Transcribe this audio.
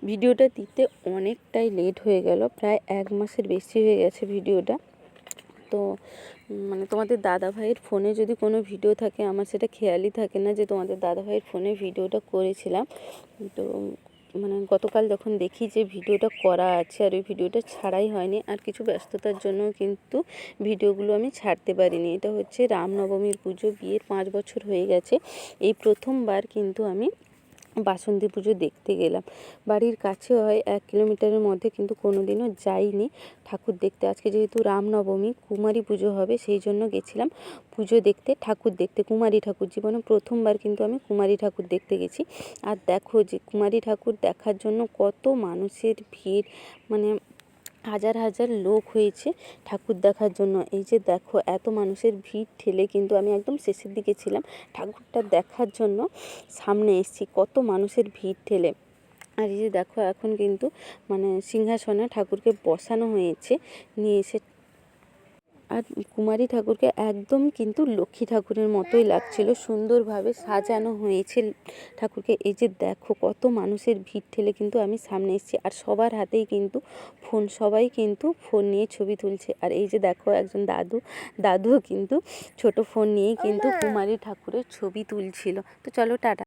ভিডিওটা দিতে অনেকটাই লেট হয়ে গেল, প্রায় 1 মাসের বেশি হয়ে গেছে ভিডিওটা। তো তোমাদের দাদাভাইয়ের ফোনে যদি কোনো ভিডিও থাকে, আমার সেটা খেয়ালই থাকে না যে তোমাদের দাদাভাইয়ের ফোনে ভিডিওটা করেছিলাম। তো গতকাল যখন দেখি যে ভিডিওটা করা আছে আর ওই ভিডিওটা ছাড়াই হয়নি, আর কিছু ব্যস্ততার জন্য কিন্তু ভিডিওগুলো আমি ছাড়তে পারিনি। এটা হচ্ছে রামনবমীর পুজো, বিয়ের 5 বছর হয়ে গেছে, এই প্রথমবার কিন্তু আমি বাসন্তী পুজো দেখতে গেলাম। বাড়ির কাছে হয় 1 কিলোমিটারের মধ্যে, কিন্তু কোনোদিনও যাইনি ঠাকুর দেখতে। আজকে যেহেতু রামনবমী, কুমারী পুজো হবে, সেই জন্য গেছিলাম পুজো দেখতে, ঠাকুর দেখতে, কুমারী ঠাকুর। জীবনে প্রথমবার কিন্তু আমি কুমারী ঠাকুর দেখতে গেছি। আর দেখো যে কুমারী ঠাকুর দেখার জন্য কত মানুষের ভিড়, হাজার হাজার লোক হয়েছে ঠাকুর দেখার জন্য। এই যে দেখো এত মানুষের ভিড় ঠেলে কিন্তু আমি একদম শেষের দিকে ছিলাম, ঠাকুরটা দেখার জন্য সামনে এসেছি কত মানুষের ভিড় ঠেলে। আর এই যে দেখো এখন কিন্তু সিংহাসনে ঠাকুরকে বসানো হয়েছে, নিয়ে এসে। আর কুমারী ঠাকুরকে একদম কিন্তু লক্ষ্মী ঠাকুরের মতোই লাগছিল, সুন্দরভাবে সাজানো হয়েছে ঠাকুরকে। এই যে দেখো কত মানুষের ভিড় ঠেলে কিন্তু আমি সামনে এসেছি, আর সবার হাতেই কিন্তু ফোন, সবাই কিন্তু ফোন নিয়ে ছবি তুলছে। আর এই যে দেখো একজন দাদুও কিন্তু ছোট ফোন নিয়েই কিন্তু কুমারী ঠাকুরের ছবি তুলছিল। তো চলো টাটা।